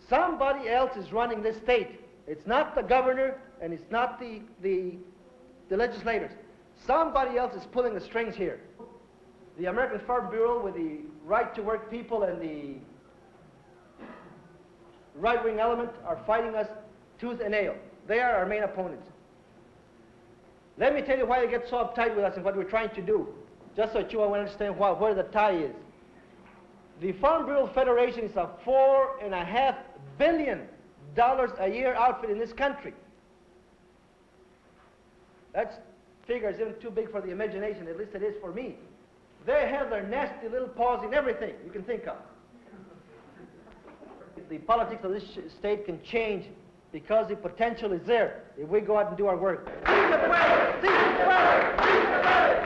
Somebody else is running this state. It's not the governor, and it's not the legislators. Somebody else is pulling the strings here. The American Farm Bureau, with the right-to-work people and the right-wing element, are fighting us tooth and nail. They are our main opponents. Let me tell you why they get so uptight with us and what we're trying to do, just so that you will understand where the tie is. The Farm Bureau Federation is a $4.5 billion a year outfit in this country. That figure is even too big for the imagination, at least it is for me. They have their nasty little paws in everything you can think of. The politics of this state can change because the potential is there if we go out and do our work. Se puede! Se puede! Se puede!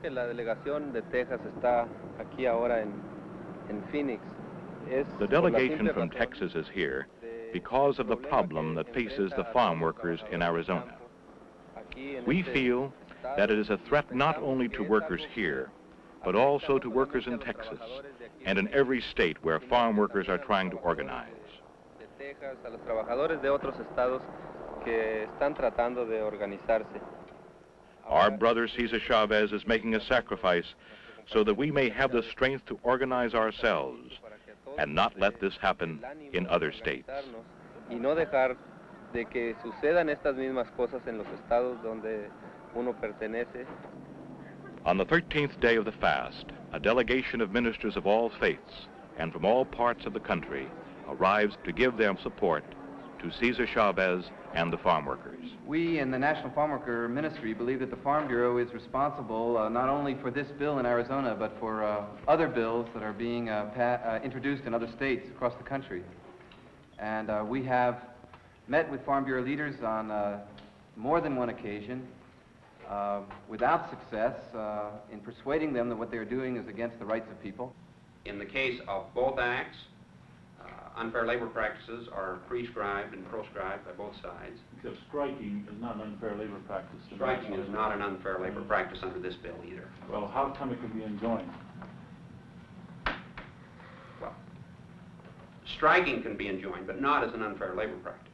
Que la delegación de Texas está aquí ahora en Phoenix. The delegation from Texas is here because of the problem that faces the farm workers in Arizona. We feel that it is a threat not only to workers here, but also to workers in Texas and in every state where farm workers are trying to organize. A los trabajadores de otros estados que están tratando de organizarse. Our brother Cesar Chavez is making a sacrifice so that we may have the strength to organize ourselves and not let this happen in other states. Y no dejar de que sucedan estas mismas cosas en los estados donde uno pertenece. On the 13th day of the fast, a delegation of ministers of all faiths and from all parts of the country arrives to give their support to Cesar Chavez and the farm workers. We in the National Farm Worker Ministry believe that the Farm Bureau is responsible not only for this bill in Arizona, but for other bills that are being introduced in other states across the country. And we have met with Farm Bureau leaders on more than one occasion without success in persuading them that what they're doing is against the rights of people. In the case of both acts, unfair labor practices are prescribed and proscribed by both sides. Because striking is not an unfair labor practice. Striking is not an unfair labor practice under this bill either. Well, how come it can be enjoined? Well, striking can be enjoined, but not as an unfair labor practice.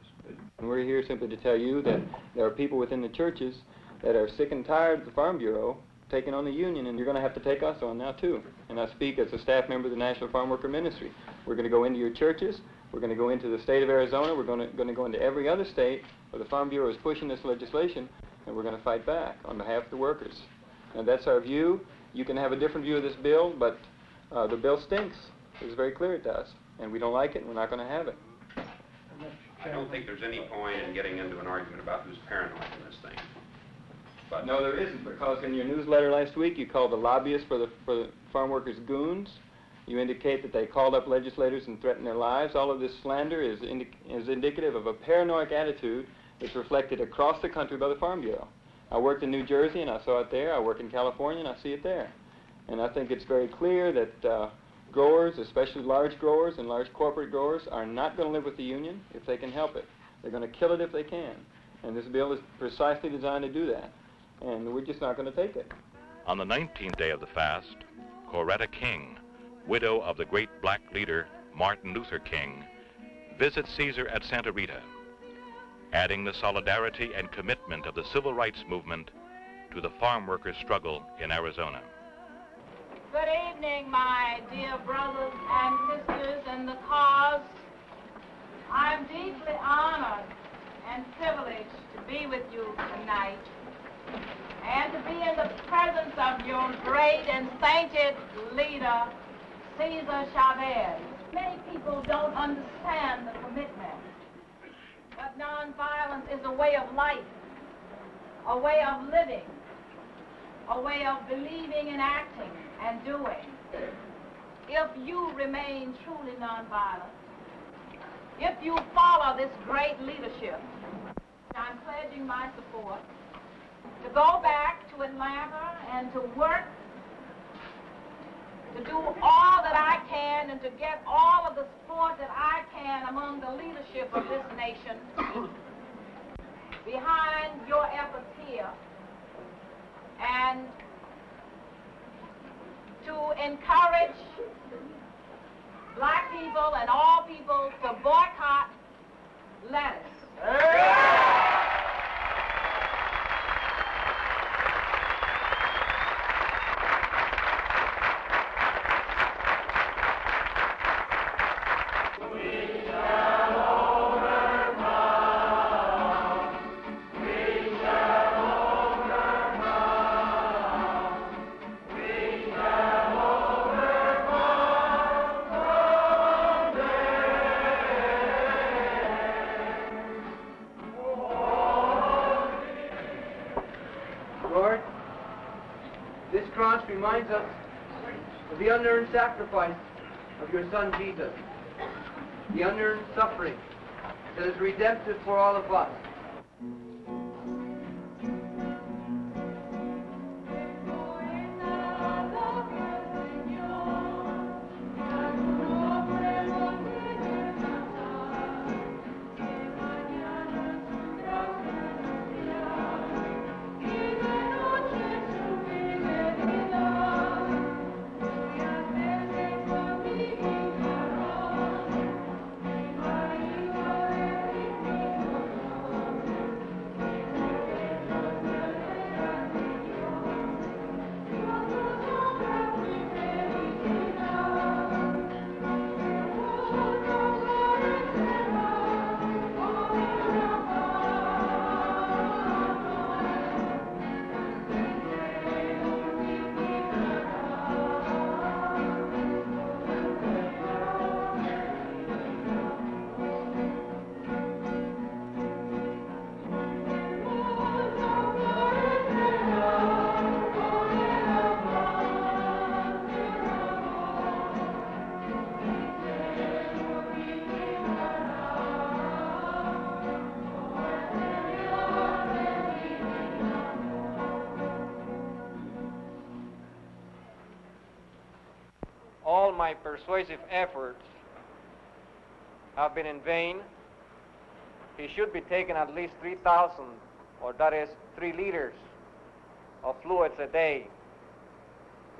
We're here simply to tell you that there are people within the churches that are sick and tired of the Farm Bureau taking on the union, and you're going to have to take us on now too. And I speak as a staff member of the National Farm Worker Ministry. We're going to go into your churches, we're going to go into the state of Arizona, we're going to go into every other state where the Farm Bureau is pushing this legislation, and we're going to fight back on behalf of the workers. And that's our view. You can have a different view of this bill, but the bill stinks. It's very clear it does. And we don't like it, and we're not going to have it. I don't think there's any point in getting into an argument about who's paranoid in this thing. But no, there isn't, because in your newsletter last week, you called the lobbyists for the farm workers goons. You indicate that they called up legislators and threatened their lives. All of this slander is indicative of a paranoid attitude that's reflected across the country by the Farm Bureau. I worked in New Jersey, and I saw it there. I work in California, and I see it there. And I think it's very clear that growers, especially large growers and large corporate growers, are not going to live with the union if they can help it. They're going to kill it if they can. And this bill is precisely designed to do that. And we're just not going to take it. On the 19th day of the fast, Coretta King, widow of the great black leader Martin Luther King, visits Caesar at Santa Rita, adding the solidarity and commitment of the civil rights movement to the farm workers' struggle in Arizona. Good evening. evening, my dear brothers and sisters in the cause. I'm deeply honored and privileged to be with you tonight and to be in the presence of your great and sainted leader, Cesar Chavez. Many people don't understand the commitment, but nonviolence is a way of life, a way of living, a way of believing and acting and doing. If you remain truly nonviolent, if you follow this great leadership, I'm pledging my support to go back to Atlanta and to work to do all that I can and to get all of the support that I can among the leadership of this nation behind your efforts here, and to encourage black people and all people to boycott lettuce. Lord, this cross reminds us of the unearned sacrifice of your Son Jesus, the unearned suffering that is redemptive for all of us. All my persuasive efforts have been in vain. He should be taking at least 3,000, or that is 3 liters of fluids a day.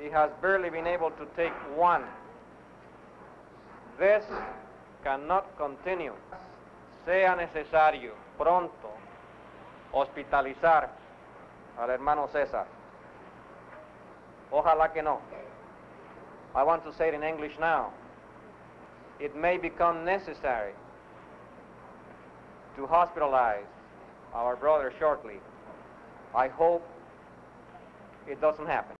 He has barely been able to take 1. This cannot continue. Sea necesario pronto hospitalizar al hermano César. Ojalá que no. I want to say it in English now. It may become necessary to hospitalize our brother shortly. I hope it doesn't happen.